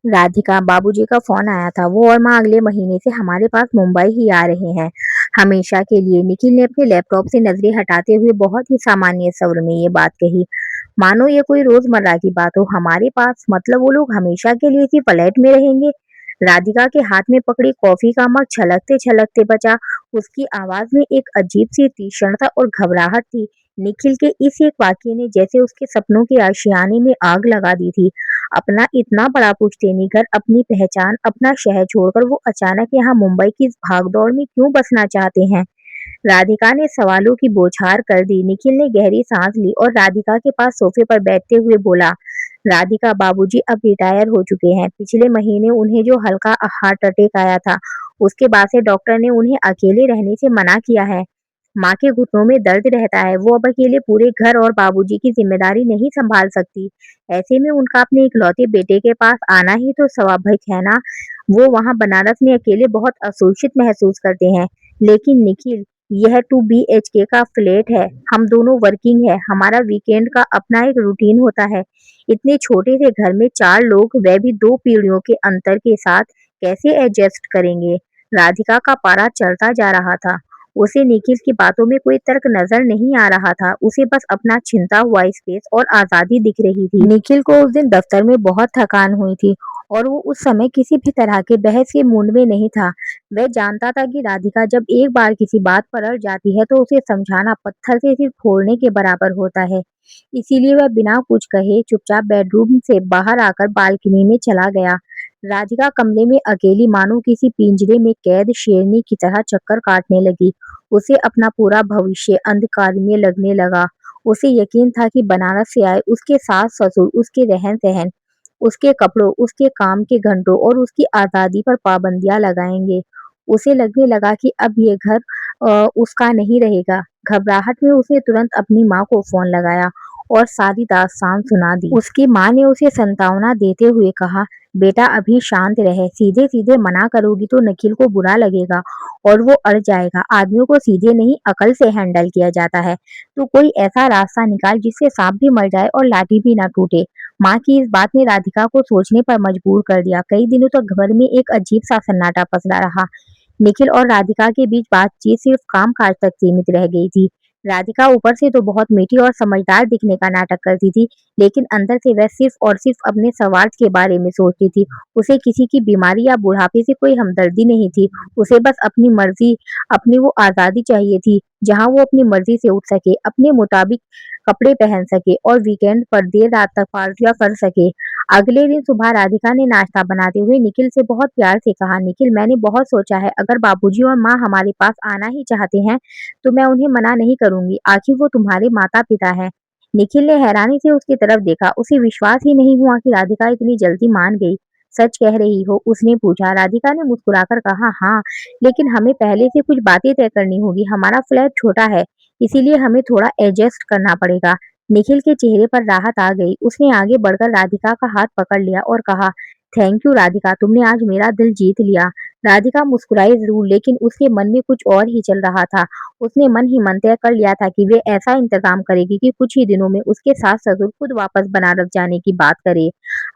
राधिका, बाबूजी का फोन आया था। वो और माँ अगले महीने से हमारे पास मुंबई ही आ रहे हैं, हमेशा के लिए। निखिल ने अपने लैपटॉप से नजरें हटाते हुए बहुत ही सामान्य स्वर में ये बात कही, मानो ये कोई रोजमर्रा की बात हो। हमारे पास मतलब वो लोग हमेशा के लिए इसी फ्लैट में रहेंगे? राधिका के हाथ में पकड़ी कॉफी का मग छलकते छलकते बचा। उसकी आवाज में एक अजीब सी तीक्ष्णता और घबराहट थी। निखिल के इस एक वाक्य ने जैसे उसके सपनों के आशियाने में आग लगा दी थी। अपना इतना बड़ा पुश्तैनी घर, अपनी पहचान, अपना शहर छोड़कर वो अचानक यहाँ मुंबई की इस भागदौड़ में क्यों बसना चाहते हैं? राधिका ने सवालों की बौछार कर दी। निखिल ने गहरी सांस ली और राधिका के पास सोफे पर बैठते हुए बोला, राधिका, बाबूजी अब रिटायर हो चुके हैं। पिछले महीने उन्हें जो हल्का हार्ट अटैक आया था, उसके बाद से डॉक्टर ने उन्हें अकेले रहने से मना किया है। माँ के घुटनों में दर्द रहता है। वो अब अकेले पूरे घर और बाबूजी की जिम्मेदारी नहीं संभाल सकती। ऐसे में उनका अपने इकलौते बेटे के पास आना ही तो स्वाभाविक है ना। वो वहाँ बनारस में अकेले बहुत असुरक्षित महसूस करते हैं। लेकिन निखिल, यह 2 BHK का फ्लैट है। हम दोनों वर्किंग है। हमारा वीकेंड का अपना एक रूटीन होता है। इतने छोटे से घर में 4 लोग, वह भी 2 पीढ़ियों के अंतर के साथ, कैसे एडजस्ट करेंगे? राधिका का पारा चढ़ता जा रहा था। उसे निखिल की बातों में कोई तर्क नजर नहीं आ रहा था। उसे बस अपना छिनता हुआ स्पेस और आजादी दिख रही थी। निखिल को उस दिन दफ्तर में बहुत थकान हुई थी और वो उस समय किसी भी तरह के बहस के मूड में नहीं था। वह जानता था कि राधिका जब एक बार किसी बात पर अड़ जाती है तो उसे समझाना पत्थर से सिर फोड़ने के बराबर होता है। इसीलिए वह बिना कुछ कहे चुपचाप बेडरूम से बाहर आकर बालकनी में चला गया। राधिका कमरे में अकेली मानो किसी पिंजरे में कैद शेरनी की तरह चक्कर काटने लगी। उसे अपना पूरा भविष्य अंधकार में लगने लगा। उसे यकीन था कि बनारस से आए उसके सास ससुर उसके रहन सहन, उसके कपड़ों, उसके काम के घंटों और उसकी आजादी पर पाबंदियां लगाएंगे। उसे लगने लगा कि अब ये घर उसका नहीं रहेगा। घबराहट में उसने तुरंत अपनी माँ को फोन लगाया और सारी दास्तान सुना दी। उसकी माँ ने उसे सांत्वना देते हुए कहा, बेटा अभी शांत रहे। सीधे सीधे मना करोगी तो निखिल को बुरा लगेगा और वो अड़ जाएगा। आदमियों को सीधे नहीं, अकल से हैंडल किया जाता है। तो कोई ऐसा रास्ता निकाल जिससे सांप भी मर जाए और लाठी भी ना टूटे। माँ की इस बात ने राधिका को सोचने पर मजबूर कर दिया। कई दिनों तक घर में एक अजीब सा सन्नाटा पसरा रहा। निखिल और राधिका के बीच बातचीत सिर्फ काम-काज तक सीमित रह गई थी। राधिका ऊपर से तो बहुत मीठी और समझदार दिखने का नाटक करती थी, लेकिन अंदर से वह सिर्फ और सिर्फ अपने स्वार्थ के बारे में सोचती थी। उसे किसी की बीमारी या बुढ़ापे से कोई हमदर्दी नहीं थी। उसे बस अपनी मर्जी, अपनी वो आज़ादी चाहिए थी, जहाँ वो अपनी मर्जी से उठ सके, अपने मुताबिक कपड़े पहन सके और वीकेंड पर देर रात तक पार्टियां कर सके। अगले दिन सुबह राधिका ने नाश्ता बनाते हुए निखिल से बहुत प्यार से कहा, निखिल, मैंने बहुत सोचा है। अगर बाबूजी और माँ हमारे पास आना ही चाहते हैं तो मैं उन्हें मना नहीं करूंगी। आखिर वो तुम्हारे माता पिता हैं। निखिल ने हैरानी से उसकी तरफ देखा। उसे विश्वास ही नहीं हुआ कि राधिका इतनी जल्दी मान गई। सच कह रही हो? उसने पूछा। राधिका ने मुस्कुराकर कहा, हाँ, लेकिन हमें पहले से कुछ बातें तय करनी होगी। हमारा फ्लैट छोटा है, इसीलिए हमें थोड़ा एडजस्ट करना पड़ेगा। निखिल के चेहरे पर राहत आ गई। उसने आगे बढ़कर राधिका का हाथ पकड़ लिया और कहा, थैंक यू राधिका, तुमने आज मेरा दिल जीत लिया। राधिका मुस्कुराई जरूर, लेकिन उसके मन में कुछ और ही चल रहा था। उसने मन ही मन तय कर लिया था कि वे ऐसा इंतजाम करेगी कि कुछ ही दिनों में उसके सास ससुर खुद वापस बनारस जाने की बात करे।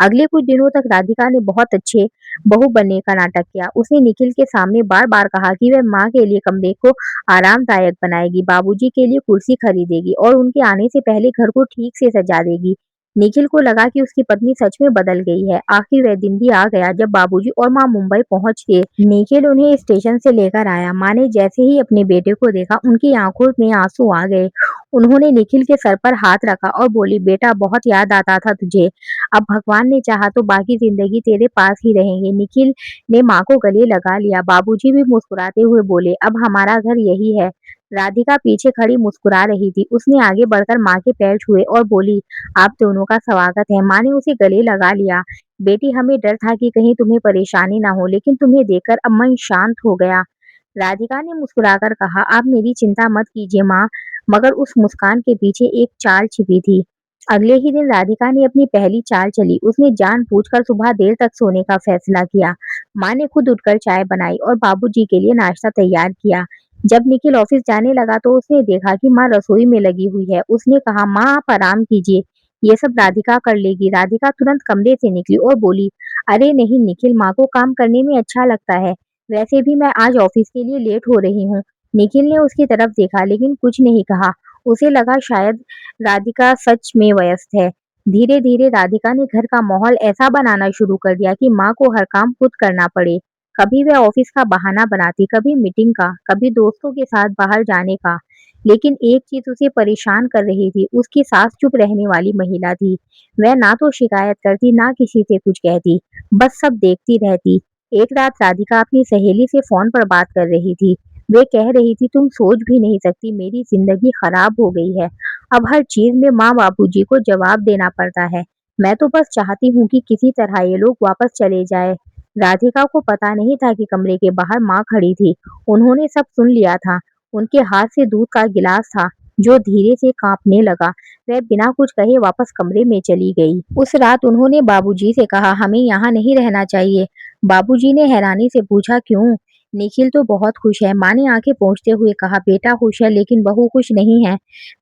अगले कुछ दिनों तक राधिका ने बहुत अच्छे बहू बनने का नाटक किया। उसने निखिल के सामने बार बार कहा कि वह माँ के लिए कमरे को आरामदायक बनाएगी, बाबूजी के लिए कुर्सी खरीदेगी और उनके आने से पहले घर को ठीक से सजा देगी। निखिल को लगा कि उसकी पत्नी सच में बदल गई है। आखिर वह दिन भी आ गया जब बाबूजी और माँ मुंबई पहुंच गए। निखिल उन्हें स्टेशन से लेकर आया। माँ ने जैसे ही अपने बेटे को देखा, उनकी आंखों में आंसू आ गए। उन्होंने निखिल के सर पर हाथ रखा और बोली, बेटा बहुत याद आता था तुझे। अब भगवान ने चाहा तो बाकी जिंदगी तेरे पास ही रहेंगे। निखिल ने माँ को गले लगा लिया। बाबूजी भी मुस्कुराते हुए बोले, अब हमारा घर यही है। राधिका पीछे खड़ी मुस्कुरा रही थी। उसने आगे बढ़कर माँ के पैर छुए और बोली, आप दोनों का स्वागत है। माँ ने उसे गले लगा लिया। बेटी, हमें डर था कि कहीं तुम्हें परेशानी ना हो, लेकिन तुम्हें देखकर अब मन शांत हो गया। राधिका ने मुस्कुराकर कहा, आप मेरी चिंता मत कीजिए माँ। मगर उस मुस्कान के पीछे एक चाल छिपी थी। अगले ही दिन राधिका ने अपनी पहली चाल चली। उसने जानबूझकर सुबह देर तक सोने का फैसला किया। माँ ने खुद उठकर चाय बनाई और बाबूजी के लिए नाश्ता तैयार किया। जब निखिल ऑफिस जाने लगा तो उसने देखा कि माँ रसोई में लगी हुई है। उसने कहा, माँ आप आराम कीजिए, ये सब राधिका कर लेगी। राधिका तुरंत कमरे से निकली और बोली, अरे नहीं निखिल, माँ को काम करने में अच्छा लगता है। वैसे भी मैं आज ऑफिस के लिए लेट हो रही हूँ। निखिल ने उसकी तरफ देखा लेकिन कुछ नहीं कहा। उसे लगा शायद राधिका सच में व्यस्त है। धीरे धीरे राधिका ने घर का माहौल ऐसा बनाना शुरू कर दिया कि माँ को हर काम खुद करना पड़े। कभी वह ऑफिस का बहाना बनाती, कभी मीटिंग का, कभी दोस्तों के साथ बाहर जाने का। लेकिन एक चीज उसे परेशान कर रही थी, उसकी सास चुप रहने वाली महिला थी। वह ना तो शिकायत करती, ना किसी से कुछ कहती, बस सब देखती रहती। एक रात राधिका अपनी सहेली से फोन पर बात कर रही थी। वे कह रही थी, तुम सोच भी नहीं सकती मेरी जिंदगी खराब हो गई है। अब हर चीज में माँ बाबूजी को जवाब देना पड़ता है। मैं तो बस चाहती हूँ कि किसी तरह ये लोग वापस चले जाए। राधिका को पता नहीं था कि कमरे के बाहर माँ खड़ी थी। उन्होंने सब सुन लिया था। उनके हाथ से दूध का गिलास था जो धीरे से कांपने लगा। वह बिना कुछ कहे वापस कमरे में चली गई। उस रात उन्होंने बाबूजी से कहा, हमें यहाँ नहीं रहना चाहिए। बाबूजी ने हैरानी से पूछा, क्यों? निखिल तो बहुत खुश है। माँ ने आंखें पोंछते हुए कहा, बेटा खुश है लेकिन बहू खुश नहीं है।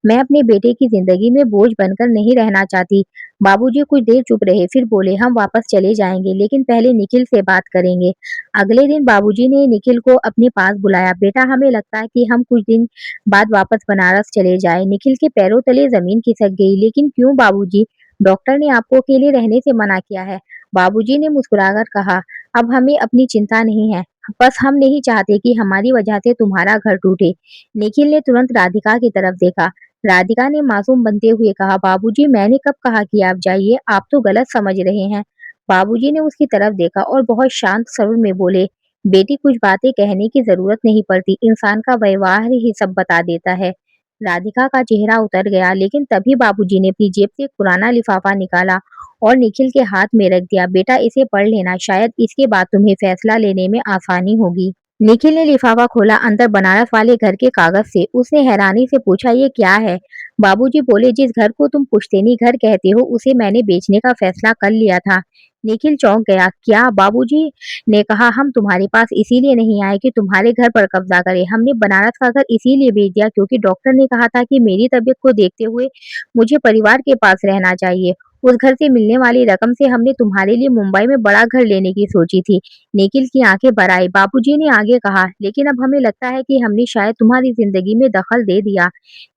मैं अपने बेटे की जिंदगी में बोझ बनकर नहीं रहना चाहती। बाबूजी कुछ देर चुप रहे, फिर बोले, हम वापस चले जाएंगे लेकिन पहले निखिल से बात करेंगे। अगले दिन बाबूजी ने निखिल को अपने पास बुलाया। बेटा, हमें लगता है कि हम कुछ दिन बाद वापस बनारस चले जाए। निखिल के पैरों तले जमीन खिसक गई। लेकिन क्यों बाबूजी? डॉक्टर ने आपको अकेले रहने से मना किया है। बाबूजी ने मुस्कुराकर कहा, अब हमें अपनी चिंता नहीं है। बस हम नहीं चाहते कि हमारी वजह से तुम्हारा घर टूटे। निखिल ने तुरंत राधिका की तरफ देखा। राधिका ने मासूम बनते हुए कहा, बाबूजी मैंने कब कहा कि आप जाइए? आप तो गलत समझ रहे हैं। बाबूजी ने उसकी तरफ देखा और बहुत शांत स्वर में बोले, बेटी कुछ बातें कहने की जरूरत नहीं पड़ती, इंसान का व्यवहार ही सब बता देता है। राधिका का चेहरा उतर गया लेकिन तभी बाबूजी ने अपनी जेब से एक पुराना लिफाफा निकाला और निखिल के हाथ में रख दिया। बेटा इसे पढ़ लेना, शायद इसके बाद तुम्हें फैसला लेने में आसानी होगी। निखिल ने लिफाफा खोला। अंदर बनारस वाले घर के कागज से। उसने हैरानी से पूछा, ये क्या है? बाबूजी बोले, जिस घर को तुम पुश्तैनी घर कहते हो उसे मैंने बेचने का फैसला कर लिया था। निखिल चौंक गया। क्या? बाबूजी ने कहा, हम तुम्हारे पास इसीलिए नहीं आए कि तुम्हारे घर पर कब्जा करें। हमने बनारस का घर इसीलिए बेच दिया क्योंकि डॉक्टर ने कहा था कि मेरी तबीयत को देखते हुए मुझे परिवार के पास रहना चाहिए। उस घर से मिलने वाली रकम से हमने तुम्हारे लिए मुंबई में बड़ा घर लेने की सोची थी। निखिल की आंखें भर आई। बाबूजी ने आगे कहा, लेकिन अब हमें लगता है कि हमने शायद तुम्हारी जिंदगी में दखल दे दिया।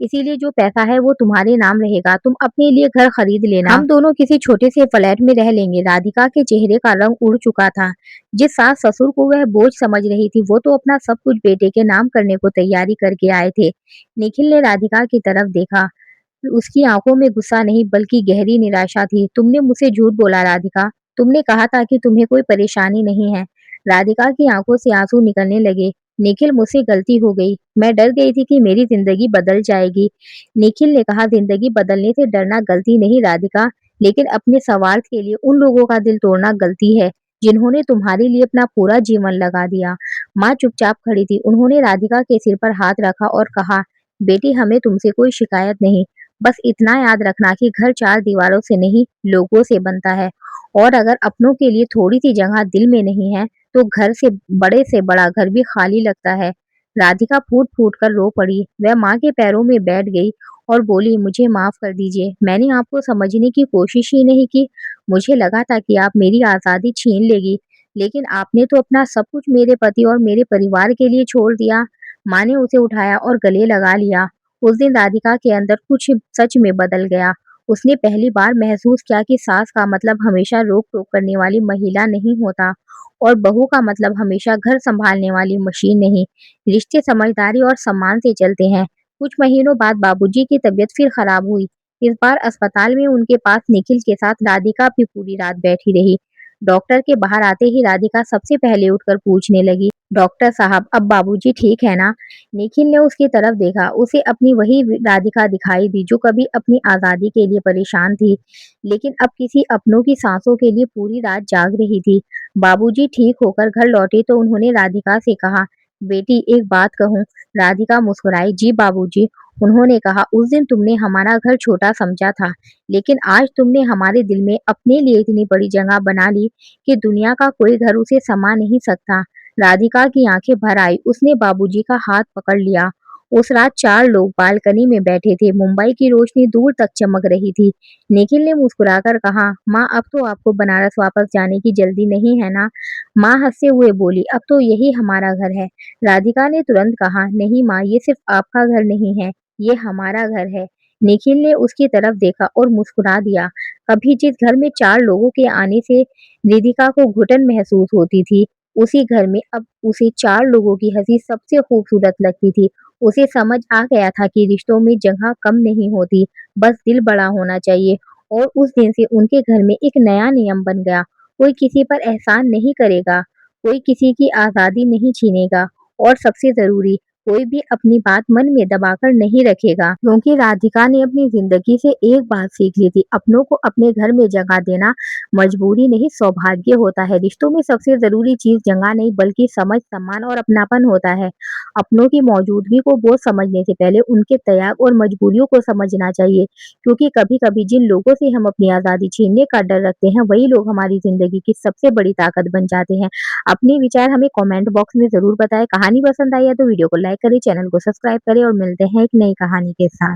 इसीलिए जो पैसा है वो तुम्हारे नाम रहेगा। तुम अपने लिए घर खरीद लेना। हम दोनों किसी छोटे से फ्लैट में रह लेंगे। राधिका के चेहरे का रंग उड़ चुका था। जिस सास ससुर को वह बोझ समझ रही थी, वो तो अपना सब कुछ बेटे के नाम करने को तैयारी करके आए थे। निखिल ने राधिका की तरफ देखा। उसकी आंखों में गुस्सा नहीं बल्कि गहरी निराशा थी। तुमने मुझसे झूठ बोला राधिका। तुमने कहा था कि तुम्हें कोई परेशानी नहीं है। राधिका की आंखों से आंसू निकलने लगे। निखिल, मुझसे गलती हो गई। मैं डर गई थी कि मेरी जिंदगी बदल जाएगी। निखिल ने कहा, जिंदगी बदलने से डरना गलती नहीं राधिका, लेकिन अपने स्वार्थ के लिए उन लोगों का दिल तोड़ना गलती है जिन्होंने तुम्हारे लिए अपना पूरा जीवन लगा दिया। माँ चुपचाप खड़ी थी। उन्होंने राधिका के सिर पर हाथ रखा और कहा, बेटी हमें तुमसे कोई शिकायत नहीं। बस इतना याद रखना कि घर चार दीवारों से नहीं, लोगों से बनता है। और अगर अपनों के लिए थोड़ी सी जगह दिल में नहीं है तो घर से बड़ा घर भी खाली लगता है। राधिका फूट फूट कर रो पड़ी। वह माँ के पैरों में बैठ गई और बोली, मुझे माफ कर दीजिए। मैंने आपको समझने की कोशिश ही नहीं की। मुझे लगा था कि आप मेरी आजादी छीन लेगी, लेकिन आपने तो अपना सब कुछ मेरे पति और मेरे परिवार के लिए छोड़ दिया। माँ ने उसे उठाया और गले लगा लिया। उस दिन राधिका के अंदर कुछ सच में बदल गया। उसने पहली बार महसूस किया कि सास का मतलब हमेशा रोक टोक करने वाली महिला नहीं होता और बहू का मतलब हमेशा घर संभालने वाली मशीन नहीं। रिश्ते समझदारी और सम्मान से चलते हैं। कुछ महीनों बाद बाबूजी की तबीयत फिर खराब हुई। इस बार अस्पताल में उनके पास निखिल के साथ राधिका भी पूरी रात बैठी रही। डॉक्टर के बाहर आते ही राधिका सबसे पहले उठकर पूछने लगी, डॉक्टर साहब अब बाबूजी ठीक है ना? निखिल ने उसकी तरफ देखा। उसे अपनी वही राधिका दिखाई दी जो कभी अपनी आजादी के लिए परेशान थी, लेकिन अब किसी अपनों की सांसों के लिए पूरी रात जाग रही थी। बाबूजी ठीक होकर घर लौटे तो उन्होंने राधिका से कहा, बेटी एक बात कहूँ? राधिका मुस्कुराई। जी बाबूजी। उन्होंने कहा, उस दिन तुमने हमारा घर छोटा समझा था, लेकिन आज तुमने हमारे दिल में अपने लिए इतनी बड़ी जगह बना ली कि दुनिया का कोई घर उसे समा नहीं सकता। राधिका की आंखें भर आई। उसने बाबूजी का हाथ पकड़ लिया उस रात 4 लोग बालकनी में बैठे थे। मुंबई की रोशनी दूर तक चमक रही थी। निखिल ने मुस्कुराकर कहा, माँ अब तो आपको बनारस वापस जाने की जल्दी नहीं है ना? माँ हंसते हुए बोली, अब तो यही हमारा घर है। राधिका ने तुरंत कहा, नहीं माँ, ये सिर्फ आपका घर नहीं है, ये हमारा घर है। निखिल ने उसकी तरफ देखा और मुस्कुरा दिया। कभी जिस घर में 4 लोगों के आने से रिदिका को घुटन महसूस होती थी, उसी घर में अब उसे 4 लोगों की हंसी सबसे खूबसूरत लगती थी। उसे समझ आ गया था कि रिश्तों में जगह कम नहीं होती, बस दिल बड़ा होना चाहिए। और उस दिन से उनके घर में एक नया नियम बन गया, कोई किसी पर एहसान नहीं करेगा, कोई किसी की आज़ादी नहीं छीनेगा और सबसे ज़रूरी, कोई भी अपनी बात मन में दबाकर नहीं रखेगा। क्योंकि राधिका ने अपनी ज़िंदगी से एक बात सीख ली थी, अपनों को अपने घर में जगह देना मजबूरी नहीं, सौभाग्य होता है। रिश्तों में सबसे ज़रूरी चीज़ जगह नहीं, बल्कि समझ, सम्मान और अपनापन होता है। अपनों की मौजूदगी को बोझ समझने से पहले उनके त्याग और मजबूरियों को समझना चाहिए, क्योंकि कभी-कभी जिन लोगों से हम अपनी आज़ादी छीनने का डर रखते हैं, वही लोग हमारी ज़िंदगी की सबसे बड़ी ताकत बन जाते हैं। अपने विचार हमें कमेंट बॉक्स में ज़रूर बताएँ। कहानी पसंद आई है तो वीडियो को लाइक करें, चैनल को सब्सक्राइब करें और मिलते हैं एक नई कहानी के साथ।